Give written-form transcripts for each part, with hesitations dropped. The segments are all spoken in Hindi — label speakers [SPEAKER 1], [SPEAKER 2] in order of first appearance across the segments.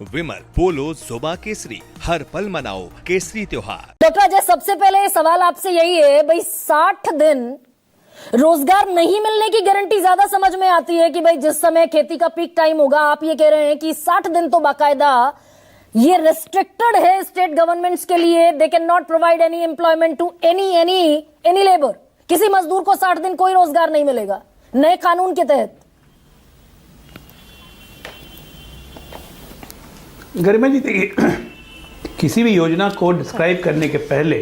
[SPEAKER 1] विमल, पोलो, जोबा केसरी, हर पल मनाओ केसरी त्योहार।
[SPEAKER 2] डॉक्टर अजय, सबसे पहले सवाल आपसे यही है, भाई 60 दिन रोजगार नहीं मिलने की गारंटी ज्यादा समझ में आती है कि भाई जिस समय खेती का पीक टाइम होगा, आप ये कह रहे हैं कि 60 दिन तो बाकायदा ये रेस्ट्रिक्टेड है स्टेट गवर्नमेंट्स के लिए, they can not provide any employment to any labour. किसी मजदूर को 60 दिन कोई रोजगार नहीं मिलेगा नए कानून के तहत।
[SPEAKER 3] गरिमा जी, देखिए, किसी भी योजना को डिस्क्राइब करने के पहले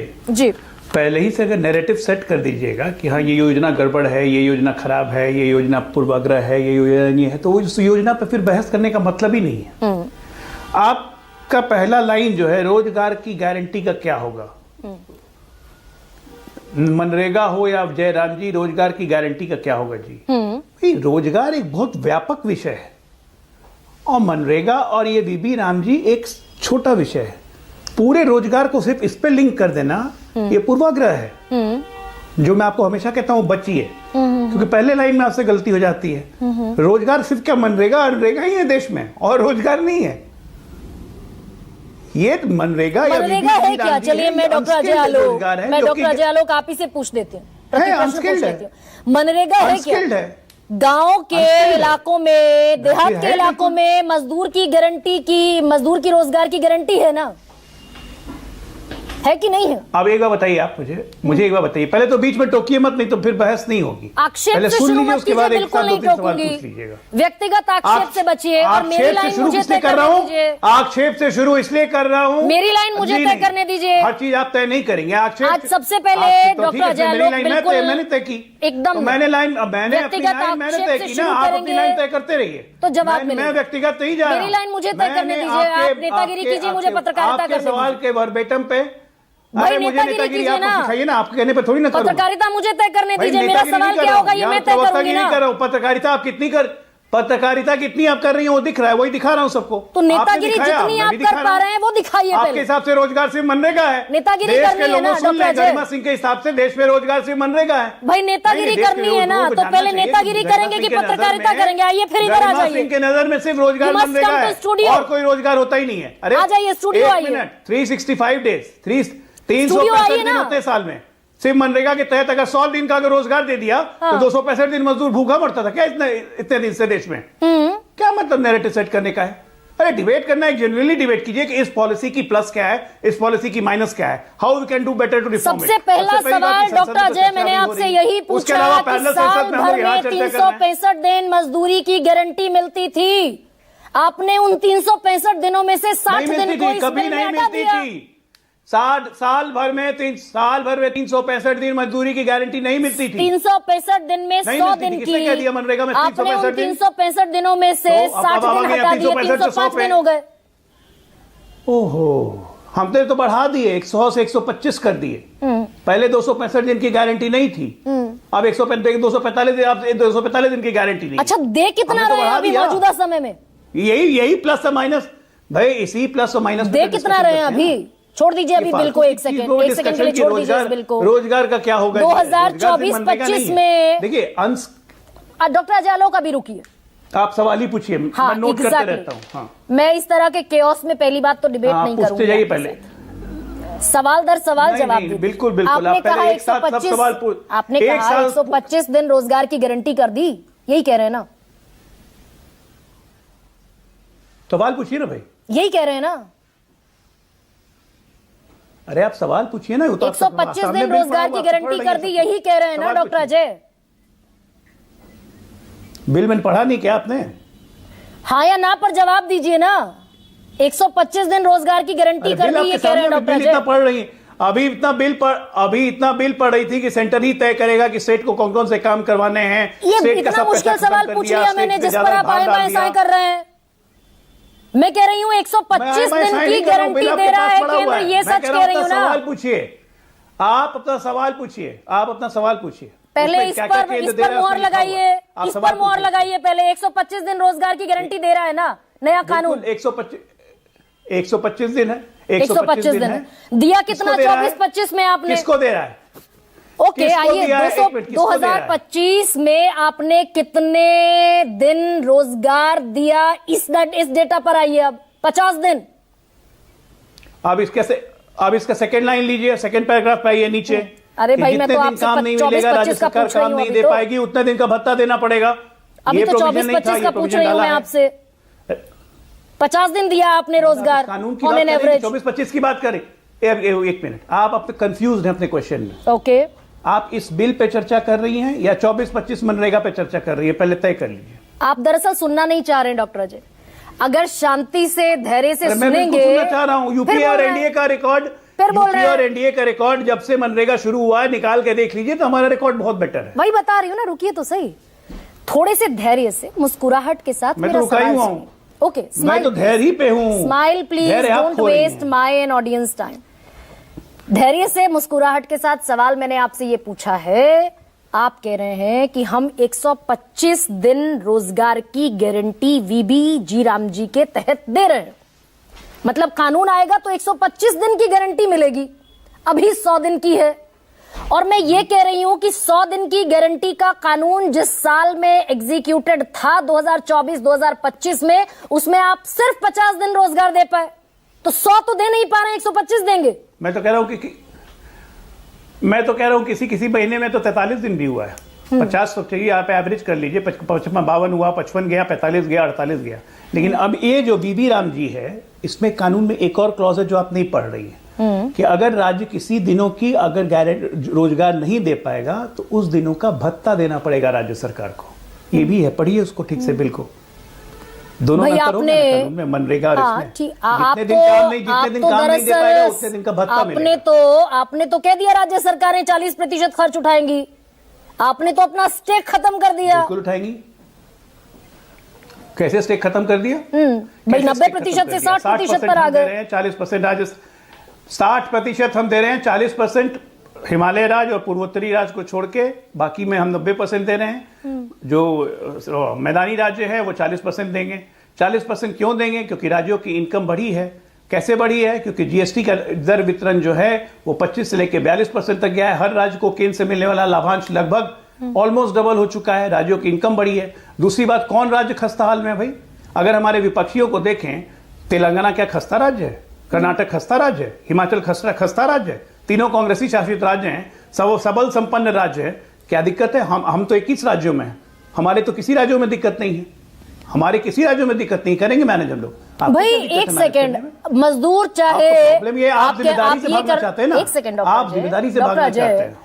[SPEAKER 3] ही से अगर नैरेटिव सेट कर दीजिएगा कि हाँ ये योजना गड़बड़ है, ये योजना खराब है, ये योजना पूर्वाग्रह है, ये योजना नहीं है, तो उस योजना पर फिर बहस करने का मतलब ही नहीं है। आपका पहला लाइन जो है, रोजगार की गारंटी का क्या होगा? मनरेगा हो या जयराम जी, रोजगार की गारंटी का क्या होगा जी? भाई रोजगार एक बहुत व्यापक विषय है और मनरेगा और ये बीबी राम जी एक छोटा विषय है। पूरे रोजगार को सिर्फ इस पे लिंक कर देना ये पूर्वाग्रह है, जो मैं आपको हमेशा कहता हूं बचिए, क्योंकि पहले लाइन में आपसे गलती हो जाती है। रोजगार सिर्फ क्या मनरेगा ही है देश में, और रोजगार नहीं है। ये मनरेगा
[SPEAKER 2] है क्या? चलिए मैं डॉक्टर अजय आलोक आप ही से पूछ देते हैं, मनरेगा है क्या? गांव के इलाकों में, देहात के इलाकों में मजदूर की रोजगार की गारंटी है ना, है कि नहीं है?
[SPEAKER 3] अब एक बार बताइए, आप मुझे एक बार बताइए। पहले तो बीच में टोकिए मत, नहीं तो फिर बहस नहीं होगी।
[SPEAKER 2] आक्षेप से शुरू मत कीजिए, बिल्कुल नहीं टोकूंगी। व्यक्तिगत आक्षेप से बचिए और मेरी लाइन मुझे तय करने दीजिए।
[SPEAKER 3] आक्षेप से शुरू इसलिए कर रहा हूँ,
[SPEAKER 2] मेरी लाइन मुझे तय करने दीजिए।
[SPEAKER 3] हर चीज आप तय नहीं करेंगे।
[SPEAKER 2] आज सबसे पहले डॉक्टर अजय आलोक
[SPEAKER 3] मैंने तय की एकदम, मैंने
[SPEAKER 2] व्यक्तिगत आक्षेप से शुरू करेंगे
[SPEAKER 3] तय करते रहिए
[SPEAKER 2] तो जवाब मिलेगा।
[SPEAKER 3] मैं व्यक्तिगत नहीं जा रहा,
[SPEAKER 2] मेरी लाइन मुझे तय करने दीजिए। आप नेतागिरी कीजिए, मुझे पत्रकारिता करने दीजिए।
[SPEAKER 3] सवाल के वर्बेटम पे
[SPEAKER 2] भाई नेतागिरी कीजिए ना,
[SPEAKER 3] सिखाइए ना, आपके कहने पे थोड़ी ना करूं।
[SPEAKER 2] पत्रकारिता मुझे तय करने दीजिए। मेरा सवाल क्या होगा ये मैं तय करूंगी ना।
[SPEAKER 3] पत्रकारिता कितनी आप कर रही हैं वो दिख रहा है, वही दिखा रहा हूं सबको।
[SPEAKER 2] तो नेतागिरी जितनी आप कर पा रहे हैं वो दिखाइए।
[SPEAKER 3] आपके हिसाब से रोजगार सिर्फ मनरेगा है?
[SPEAKER 2] नेतागिरी करनी है ना डॉक्टर अजय?
[SPEAKER 3] गरिमा सिंह के हिसाब से देश में रोजगार सिर्फ मनरेगा है।
[SPEAKER 2] भाई नेतागिरी करनी है ना, तो पहले नेतागिरी करेंगे कि पत्रकारिता करेंगे? आइए फिर इधर आ जाइए।
[SPEAKER 3] सिंह के नजर में सिर्फ रोजगार मनरेगा है और कोई रोजगार होता ही नहीं है। अरे
[SPEAKER 2] आ जाइए स्टूडियो, आइए।
[SPEAKER 3] 365 डेज 365 दिन होते हैं साल में। सिर्फ मनरेगा के तहत अगर 100 दिन का अगर रोजगार दे दिया तो 265 दिन मजदूर भूखा मरता था क्या इतने दिन से देश में? क्या मतलब नैरेटिव सेट करने का है? अरे डिबेट करना है, जेन्युइनली डिबेट कीजिए कि इस पॉलिसी की प्लस क्या है, इस पॉलिसी की माइनस क्या है, how we can do better to reform.
[SPEAKER 2] सबसे पहला सवाल डॉक्टर अजय, मैंने आपसे यही पूछा कि साल भर में 365 दिन मजदूरी की गारंटी मिलती थी। आपने उन 365 दिनों में से 60 दिन को इस बिल में हटा दिया।
[SPEAKER 3] साल भर में 365 दिन मजदूरी की गारंटी नहीं मिलती थी।
[SPEAKER 2] 365 दिन में 100 दिन की
[SPEAKER 3] मनरेगा में
[SPEAKER 2] आपने उन 365 दिनों में से 60 दिन हटा दिए, 305 दिन हो गए। ओहो,
[SPEAKER 3] हमने तो बढ़ा दिए, 100 से 125 कर दिए। पहले 265 दिन की गारंटी नहीं थी, अब 245 दिन की गारंटी नहीं।
[SPEAKER 2] अच्छा, दे कितना रहे हैं अभी मौजूदा समय में?
[SPEAKER 3] यही प्लस और माइनस भाई, इसी प्लस और माइनस
[SPEAKER 2] दे कितना रहे हैं अभी? छोड़ दीजिए अभी बिल को, एक सेकंड के लिए छोड़ दीजिए इस बिल को।
[SPEAKER 3] रोजगार का क्या होगा
[SPEAKER 2] 2024-25 में?
[SPEAKER 3] देखिए अंश,
[SPEAKER 2] डॉक्टर अजय आलोक अभी रुकिए,
[SPEAKER 3] आप सवाल ही पूछिए।
[SPEAKER 2] हाँ,
[SPEAKER 3] मैं नोट करते रहता हूं। हाँ।
[SPEAKER 2] मैं इस तरह के केओस में पहली बात तो डिबेट नहीं करूंगी।
[SPEAKER 3] जाइए पहले
[SPEAKER 2] सवाल दर सवाल जवाब दीजिए।
[SPEAKER 3] बिल्कुल
[SPEAKER 2] आपने कहा 125 दिन रोजगार की गारंटी कर दी, यही कह रहे हैं ना?
[SPEAKER 3] सवाल पूछिए ना भाई,
[SPEAKER 2] यही कह रहे हैं ना?
[SPEAKER 3] अरे आप सवाल पूछिए ना।
[SPEAKER 2] 125 दिन रोजगार की गारंटी कर दी, यही कह रहे हैं ना डॉक्टर अजय?
[SPEAKER 3] बिल में पढ़ा नहीं क्या आपने?
[SPEAKER 2] हाँ या ना पर जवाब दीजिए ना। 125 दिन रोजगार की गारंटी कर दी, ये कह रहे हैं डॉक्टर अजय?
[SPEAKER 3] पढ़ रही है अभी इतना बिल पढ़ रही थी कि सेंटर ही तय करेगा कि स्टेट को कौन कौन से काम करवाने हैं।
[SPEAKER 2] ये इतना मुश्किल सवाल पूछ लिया मैंने जिस पर आप आए बाएं कर रहे हैं। मैं कह रही हूँ 125 दिन की गारंटी दे रहा है केंद्र, ये सच कह रही हूँ ना?
[SPEAKER 3] सवाल पूछिए, आप अपना सवाल पूछिए।
[SPEAKER 2] पहले इस पर मोहर लगाइए, इस पर मोहर लगाइए पहले। 125 दिन रोजगार की गारंटी दे रहा है ना नया कानून?
[SPEAKER 3] 125 दिन है।
[SPEAKER 2] 125 दिन है। दिया कितना 24-25 में आपने? किसको
[SPEAKER 3] दे रहा है?
[SPEAKER 2] ओके, आइए 2025 में आपने कितने दिन रोजगार दिया, इस डेटा पर आइए अब। 50 दिन।
[SPEAKER 3] अब इसका सेकंड लाइन लीजिए, सेकंड पैराग्राफ पाइए नीचे।
[SPEAKER 2] अरे भाई, मैं तो
[SPEAKER 3] जितने दिन
[SPEAKER 2] आपसे
[SPEAKER 3] काम नहीं
[SPEAKER 2] 24-25
[SPEAKER 3] मिलेगा, राज्य
[SPEAKER 2] का
[SPEAKER 3] सरकार
[SPEAKER 2] पूछ रही
[SPEAKER 3] काम
[SPEAKER 2] हूं
[SPEAKER 3] नहीं
[SPEAKER 2] अभी
[SPEAKER 3] दे
[SPEAKER 2] तो।
[SPEAKER 3] पाएगी, उतना दिन का भत्ता देना पड़ेगा।
[SPEAKER 2] अभी
[SPEAKER 3] ये
[SPEAKER 2] तो
[SPEAKER 3] provision नहीं था,
[SPEAKER 2] 24-25
[SPEAKER 3] ये
[SPEAKER 2] का पूछ
[SPEAKER 3] provision
[SPEAKER 2] रही हूं
[SPEAKER 3] डाला
[SPEAKER 2] मैं
[SPEAKER 3] है।
[SPEAKER 2] आपसे। 50 दिन दिया आपने रोजगार
[SPEAKER 3] कानून की
[SPEAKER 2] ऑन
[SPEAKER 3] बात
[SPEAKER 2] एन
[SPEAKER 3] करें,
[SPEAKER 2] एवरेज।
[SPEAKER 3] 24-25 की बात करें। एक मिनट, आप अब तक कंफ्यूज हैं अपने क्वेश्चन में।
[SPEAKER 2] ओके,
[SPEAKER 3] आप इस बिल पे चर्चा कर रही हैं या 24-25 मनरेगा पे चर्चा कर रही है? पहले तय कर लीजिए।
[SPEAKER 2] आप दरअसल सुनना नहीं चाह रहे हैं डॉक्टर अजय। अगर शांति से, धैर्य से
[SPEAKER 3] मैं बिल्कुल
[SPEAKER 2] सुनेंगे।
[SPEAKER 3] सुनना चाह रहा हूं। यूपीए और एनडीए का रिकॉर्ड,
[SPEAKER 2] फिर बोल रहे
[SPEAKER 3] यूपीए और
[SPEAKER 2] हैं।
[SPEAKER 3] एनडीए का रिकॉर्ड जब से मनरेगा शुरू हुआ है, निकाल के देख लीजिए, तो हमारा रिकॉर्ड बहुत बेटर है।
[SPEAKER 2] वही बता रही हूँ ना, रुकिए तो सही। थोड़े से धैर्य से, मुस्कुराहट के साथ
[SPEAKER 3] मैं
[SPEAKER 2] मेरा
[SPEAKER 3] तो रुका ही
[SPEAKER 2] सवाल
[SPEAKER 3] हुआ
[SPEAKER 2] सुनिए।
[SPEAKER 3] हूं।
[SPEAKER 2] ओके,
[SPEAKER 3] मैं तो धैर्य ही पे हूं।
[SPEAKER 2] स्माइल प्लीज,
[SPEAKER 3] धैर्य आप
[SPEAKER 2] डोंट
[SPEAKER 3] खो रही
[SPEAKER 2] वेस्ट
[SPEAKER 3] हैं।
[SPEAKER 2] My and audience time. धैर्य से, मुस्कुराहट के साथ सवाल मैंने आपसे ये पूछा है। आप कह रहे हैं कि हम 125 दिन रोजगार की गारंटी वीबी जी राम जी के तहत दे रहे हैं। मतलब कानून आएगा तो 125 दिन की गारंटी मिलेगी, अभी 100 दिन की है। और मैं ये कह रही हूं कि 100 दिन की गारंटी का कानून जिस साल में एग्जीक्यूटेड था 2024-2025 में, उसमें आप सिर्फ 50 दिन रोजगार दे पाए। तो 100 तो दे नहीं पा रहे हैं, 125 देंगे।
[SPEAKER 3] मैं तो कह रहा हूं कि किसी महीने में तो 43 दिन भी हुआ है। 50 तो चाहिए, आप एवरेज कर लीजिए। 52 हुआ, 55 गया, 45 गया, 48 गया। लेकिन अब ये जो बीबी राम जी है, इसमें कानून में एक और क्लॉज है जो आप नहीं पढ़ रही है, कि अगर राज्य किसी दिनों की अगर रोजगार नहीं दे पाएगा तो उस दिनों का भत्ता देना पड़ेगा राज्य सरकार को। ये भी है, पढ़िए उसको ठीक से बिल को। दोनों
[SPEAKER 2] भाई
[SPEAKER 3] अंतर होगा ना कानून में, मनरेगा और इसमें। जितने दिन काम नहीं दे पाएगा, उतने दिन का भत्ता मिलेगा।
[SPEAKER 2] आपने तो कह दिया राज्य सरकारें 40% खर्च उठाएंगी। आपने तो अपना स्टेक खत्म कर दिया।
[SPEAKER 3] बिल्कुल उठाएंगी। कैसे स्टेक खत्म कर दिया?
[SPEAKER 2] भाई 90% से 60% पर आ गए।
[SPEAKER 3] 40% राज्य, 60% हम दे रहे हैं। 40% हिमालय राज्य और पूर्वोत्तरी राज्य को छोड़ के, बाकी में हम 90% दे रहे हैं। जो मैदानी राज्य है वो 40% देंगे। 40% क्यों देंगे? क्योंकि राज्यों की इनकम बढ़ी है। कैसे बढ़ी है? क्योंकि जीएसटी का दर वितरण जो है वो 25 से लेकर 42% तक गया है। हर राज्य को केंद्र से मिलने वाला लाभांश लगभग ऑलमोस्ट डबल हो चुका है। राज्यों की इनकम बढ़ी है। दूसरी बात, कौन राज्य खस्ता हाल में है भाई? अगर हमारे विपक्षियों को देखें, तेलंगाना क्या खस्ता राज्य है? कर्नाटक खस्ता राज्य है? हिमाचल खस्ता राज्य है? तीनों कांग्रेसी शासित राज्य हैं, सबल संपन्न राज्य है। क्या दिक्कत है? हम तो 21 राज्यों में हैं। हमारे तो किसी राज्यों में दिक्कत नहीं है। हमारे किसी राज्यों में दिक्कत नहीं, करेंगे मैनेज हम लोग।
[SPEAKER 2] भाई एक सेकंड, मजदूर चाहे
[SPEAKER 3] प्रॉब्लम ये, आप जिम्मेदारी से भागना चाहते हैं ना।
[SPEAKER 2] एक सेकंड,
[SPEAKER 3] आप जिम्मेदारी से भागना चाहते हैं।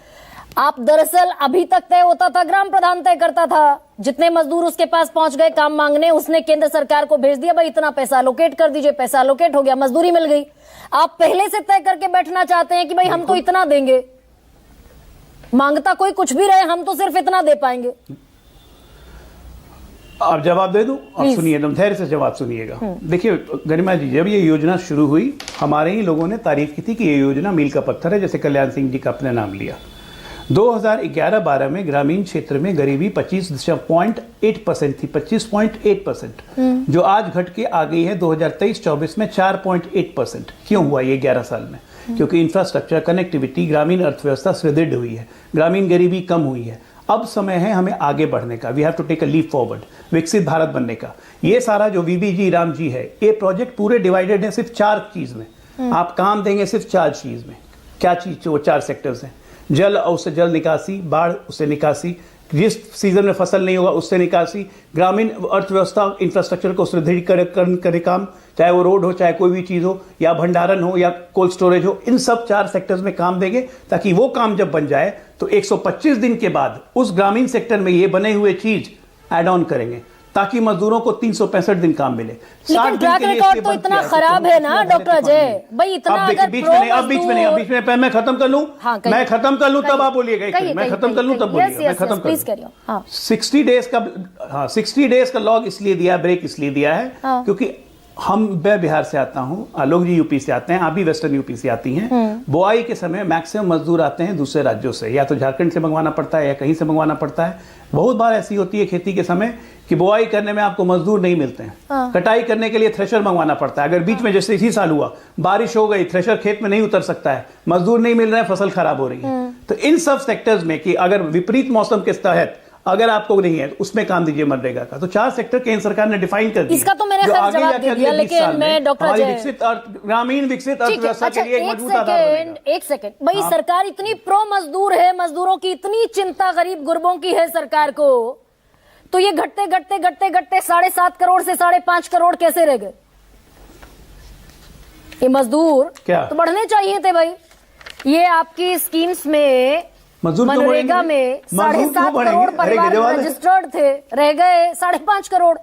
[SPEAKER 2] आप दरअसल अभी तक तय होता था, ग्राम प्रधान तय करता था। जितने मजदूर उसके पास पहुंच गए काम मांगने, उसने केंद्र सरकार को भेज दिया, भाई इतना पैसा अलोकेट कर दीजिए। पैसा अलोकेट हो गया, मजदूरी मिल गई। आप पहले से तय करके बैठना चाहते हैं कि भाई हम तो इतना देंगे, मांगता कोई कुछ भी रहे, हम तो सिर्फ इतना दे पाएंगे।
[SPEAKER 3] आप जवाब दे दूं? आप सुनिए, एकदम धैर्य से जवाब सुनिएगा। देखिए गरिमा जी, जब ये योजना शुरू हुई, हमारे ही लोगों ने तारीफ की थी कि ये योजना मील का पत्थर है, जैसे कल्याण सिंह जी का अपने नाम लिया। 2011-12 में ग्रामीण क्षेत्र में गरीबी 25.8% थी, 25.8%, जो आज घट के आ गई है 2023-24 में 4.8%। क्यों हुआ ये 11 साल में? क्योंकि इंफ्रास्ट्रक्चर, कनेक्टिविटी, ग्रामीण अर्थव्यवस्था सुदृढ़ हुई है, ग्रामीण गरीबी कम हुई है। अब समय है हमें आगे बढ़ने का। We have to take a leap forward, विकसित भारत बनने का। ये सारा जो वीबी जी राम जी है, ये प्रोजेक्ट पूरे डिवाइडेड है सिर्फ 4 चीज में। आप काम देंगे सिर्फ 4 चीज में। क्या चीज? वो 4 सेक्टर्स हैं। जल और उससे जल निकासी, बाढ़ उससे निकासी, जिस सीजन में फसल नहीं होगा उससे निकासी, ग्रामीण अर्थव्यवस्था इंफ्रास्ट्रक्चर को सुदृढ़ीकरण करे काम, चाहे वो रोड हो, चाहे कोई भी चीज हो, या भंडारण हो, या कोल्ड स्टोरेज हो। इन सब 4 सेक्टर्स में काम देंगे, ताकि वो काम जब बन जाए तो 125 दिन के बाद उस ग्रामीण सेक्टर में ये बने हुए चीज ऐड ऑन करेंगे, ताकि मजदूरों को 365 दिन काम मिले।
[SPEAKER 2] लेकिन ट्रैक रिकॉर्ड तो इतना खराब है ना डॉक्टर अजय भाई, इतना अगर
[SPEAKER 3] बीच में मैं खत्म कर लूं, मैं खत्म कर लूं तब आप बोलिएगा। मैं खत्म कर लूं तब बोलिएगा। मैं खत्म कर लूं। 60 डेज का लॉग इसलिए दिया, ब्रेक इसलिए दिया है क्योंकि मैं बिहार से आता हूं, आलोक जी यूपी से आते हैं, आप भी वेस्टर्न यूपी से आती हैं। बुआई के समय मैक्सिमम मजदूर आते हैं दूसरे राज्यों से, या तो झारखंड से मंगवाना पड़ता है या कहीं से मंगवाना पड़ता है। बहुत बार ऐसी होती है खेती के समय कि बुआई करने में आपको मजदूर नहीं मिलते हैं। कटाई करने के लिए थ्रेशर मंगवाना पड़ता है। अगर बीच में जैसे इसी साल हुआ, बारिश हो गई, थ्रेशर खेत में नहीं उतर सकता है, मजदूर नहीं मिल रहे हैं, फसल खराब हो रही है। तो इन सब सेक्टर्स में कि अगर विपरीत मौसम के तहत अगर आपको नहीं है तो उसमें काम दीजिए मनरेगा का। तो 4 सेक्टर केंद्र सरकार ने डिफाइन कर दिया।
[SPEAKER 2] इसका तो मैंने
[SPEAKER 3] जो
[SPEAKER 2] खैर
[SPEAKER 3] आगे
[SPEAKER 2] जवाब
[SPEAKER 3] जाके
[SPEAKER 2] दे
[SPEAKER 3] अगले
[SPEAKER 2] दिया,
[SPEAKER 3] 20
[SPEAKER 2] लेकिन
[SPEAKER 3] साल में
[SPEAKER 2] मैं डॉक्टर
[SPEAKER 3] हमारी
[SPEAKER 2] अजय
[SPEAKER 3] विकसित ग्रामीण विकसित
[SPEAKER 2] ठीक है,
[SPEAKER 3] अर्थव्यवस्था
[SPEAKER 2] अच्छा
[SPEAKER 3] के लिए एक
[SPEAKER 2] एक
[SPEAKER 3] मजबूत आधार बनेगा।
[SPEAKER 2] सेकेंड, एक सेकेंड भाई, सरकार इतनी प्रो मजदूर है, मजदूरों की इतनी चिंता गरीब गुरबों की है सरकार को, तो ये घटते घटते घटते घटते 7.5 करोड़ से 5.5 करोड़ कैसे रह गए? ये मजदूर
[SPEAKER 3] क्या?
[SPEAKER 2] तो बढ़ने चाहिए थे भाई। ये आपकी स्कीम्स में
[SPEAKER 3] मजदूर क्यों
[SPEAKER 2] मनरेगा
[SPEAKER 3] बढ़ेंगे?
[SPEAKER 2] में
[SPEAKER 3] मजदूर क्यों
[SPEAKER 2] 7.5
[SPEAKER 3] बढ़ेंगे?
[SPEAKER 2] करोड़
[SPEAKER 3] अरे
[SPEAKER 2] परिवार
[SPEAKER 3] गजवाल है।
[SPEAKER 2] रजिस्टर्ड थे, रह गए 5.5 करोड़।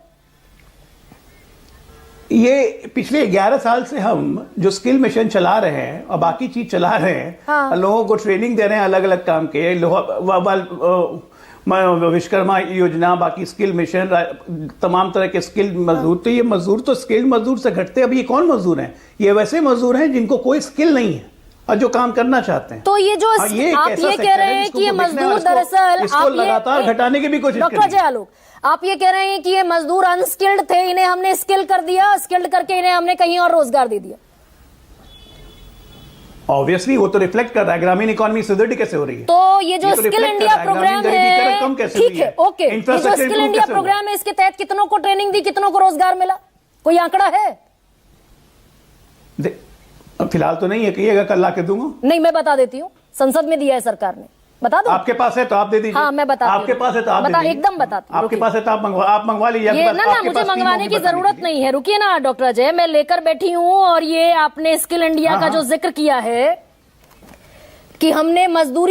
[SPEAKER 3] ये पिछले 11 साल से हम जो स्किल मिशन चला रहे हैं और बाकी चीज चला रहे हैं,
[SPEAKER 2] हाँ।
[SPEAKER 3] लोगों को ट्रेनिंग दे रहे हैं अलग अलग काम के, विश्वकर्मा योजना, बाकी स्किल मिशन, तमाम तरह के स्किल मजदूर। तो ये मजदूर तो स्किल मजदूर से घटते। अब ये कौन मजदूर हैं? ये वैसे मजदूर हैं जिनको कोई स्किल नहीं है और जो काम करना चाहते हैं।
[SPEAKER 2] तो ये जो
[SPEAKER 3] हाँ, ये
[SPEAKER 2] आप
[SPEAKER 3] कैसा
[SPEAKER 2] ये
[SPEAKER 3] सेक्टर
[SPEAKER 2] कह रहे
[SPEAKER 3] है
[SPEAKER 2] हैं
[SPEAKER 3] जिसको
[SPEAKER 2] कि ये
[SPEAKER 3] देखना है,
[SPEAKER 2] मजदूर
[SPEAKER 3] इसको-
[SPEAKER 2] दरअसल
[SPEAKER 3] इसको
[SPEAKER 2] आप
[SPEAKER 3] लगातार घटाने की भी कोशिश
[SPEAKER 2] डॉक्टर
[SPEAKER 3] करेंगे।
[SPEAKER 2] अजय आलोक, आप ये कह रहे हैं कि ये मजदूर अनस्किल्ड थे, इन्हें हमने स्किल कर दिया, स्किल्ड करके इन्हें हमने कहीं और रोजगार दे दिया।
[SPEAKER 3] ऑब्वियसली वो तो रिफ्लेक्ट कर रहा है। ग्रामीण इकोनॉमी सुदृढ़ कैसे हो रही है?
[SPEAKER 2] तो ये जो
[SPEAKER 3] तो
[SPEAKER 2] स्किल
[SPEAKER 3] reflect कर
[SPEAKER 2] इंडिया
[SPEAKER 3] रहा है,
[SPEAKER 2] प्रोग्राम
[SPEAKER 3] ग्रामीण गरीबी
[SPEAKER 2] है,
[SPEAKER 3] की कम कैसे
[SPEAKER 2] ठीक
[SPEAKER 3] हुई
[SPEAKER 2] है,
[SPEAKER 3] है?
[SPEAKER 2] ओके, ये जो
[SPEAKER 3] Infrastructure
[SPEAKER 2] स्किल
[SPEAKER 3] improve
[SPEAKER 2] इंडिया
[SPEAKER 3] कैसे हुआ?
[SPEAKER 2] प्रोग्राम है, इसके तहत कितनों को ट्रेनिंग दी, कितनों को रोजगार मिला? कोई आंकड़ा है?
[SPEAKER 3] फिलहाल तो नहीं है, कहिएगा कल ला के दूंगा।
[SPEAKER 2] नहीं, मैं बता देती हूँ, संसद में दिया है सरकार ने, बता दो।
[SPEAKER 3] आपके पास है तो आप दे दीजिए।
[SPEAKER 2] हाँ, मैं बताती हूँ।
[SPEAKER 3] आपके पास है तो आप दे
[SPEAKER 2] बता,
[SPEAKER 3] दीजिए।
[SPEAKER 2] एकदम बताती हूँ,
[SPEAKER 3] आपके
[SPEAKER 2] रुकिए।
[SPEAKER 3] पास है तो आप मंगवा लीजिए।
[SPEAKER 2] ये ना मुझे मंगवाने की जरूरत नहीं है, रुकिए ना डॉक्टर अजय, मैं लेकर बैठी हूँ। और ये आपने स्किल इंडिया का जो जिक्र किया है कि हमने मजदूर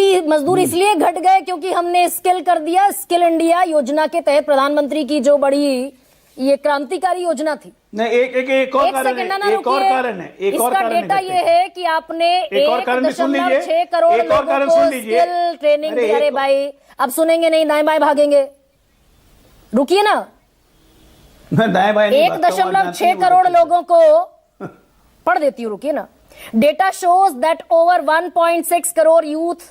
[SPEAKER 2] इसलिए घट गए क्योंकि हमने स्किल कर दिया। स्किल इंडिया योजना के तहत प्रधानमंत्री की जो बड़ी ये क्रांतिकारी योजना थी।
[SPEAKER 3] नहीं, एक और कारण
[SPEAKER 2] सेकंड ना
[SPEAKER 3] है, एक और
[SPEAKER 2] रुकिए।
[SPEAKER 3] कारण है, एक और
[SPEAKER 2] इसका
[SPEAKER 3] कारण
[SPEAKER 2] डेटा
[SPEAKER 3] है।
[SPEAKER 2] ये है कि आपने
[SPEAKER 3] एक और कारण भी सुन लीजिए।
[SPEAKER 2] 1.6 करोड़
[SPEAKER 3] एक और
[SPEAKER 2] लोगों
[SPEAKER 3] कारण
[SPEAKER 2] को
[SPEAKER 3] सुन लीजिए।
[SPEAKER 2] स्किल ट्रेनिंग दी। अरे
[SPEAKER 3] एक-
[SPEAKER 2] भाई, अब सुनेंगे नहीं, दाएं बाएं भागेंगे, रुकिए ना।
[SPEAKER 3] दाएं बाएं नहीं भागता हूं,
[SPEAKER 2] 1.6 करोड़ लोगों को पढ़ देती हूँ, रुकिए ना। Data shows that over 1.6 crore youth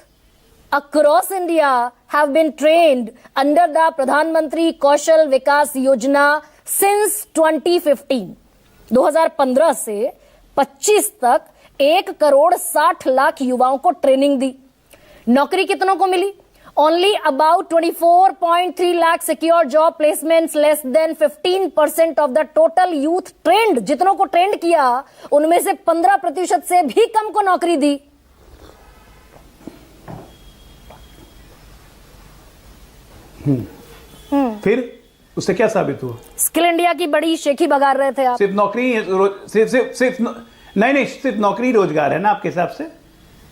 [SPEAKER 2] across India have been trained under the Pradhan Mantri Kaushal Vikas Yojana since 2015. 2015 से 25 तक 1.60 करोड़ युवाओं को ट्रेनिंग दी। नौकरी कितनों को मिली? Only about 24.3 lakh secure job placements, less than 15% of the total youth trained। जितनों को ट्रेंड किया उनमें से 15% से भी कम को नौकरी दी।
[SPEAKER 3] फिर उससे क्या साबित हुआ?
[SPEAKER 2] स्किल इंडिया की बड़ी शेखी बगार रहे थे आप।
[SPEAKER 3] सिर्फ नौकरी, सिर्फ नहीं, सिर्फ नौकरी रोजगार है ना आपके हिसाब से?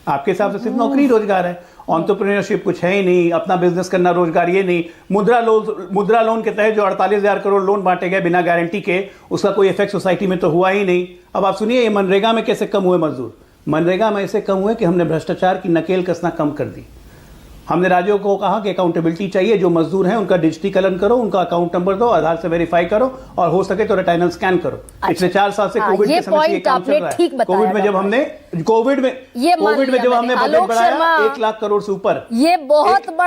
[SPEAKER 3] आपके हिसाब से सिर्फ नौकरी रोजगार है? एंटरप्रेन्योरशिप कुछ है ही नहीं, अपना बिजनेस करना रोजगार ये नहीं। मुद्रा लोन के तहत जो 48,000 करोड़ लोन बांटे गए बिना गारंटी के, उसका कोई इफेक्ट सोसाइटी में तो हुआ ही नहीं। अब आप सुनिए, ये मनरेगा में कैसे कम हुए मजदूर? मनरेगा में ऐसे कम हुए कि हमने भ्रष्टाचार की नकेल कसना कम कर दी। हमने राज्यों को कहा कि अकाउंटेबिलिटी चाहिए, जो मजदूर हैं उनका डिजिटीकरण करो, उनका अकाउंट नंबर दो, आधार से वेरीफाई करो, और हो सके तो रिटर्न स्कैन करो। पिछले 4 साल से कोविड के समय से ये काम चल रहा है। कोविड में जब हमने बजट बढ़ाया 1 लाख करोड़ से ऊपर,
[SPEAKER 2] ये बहुत बड़ा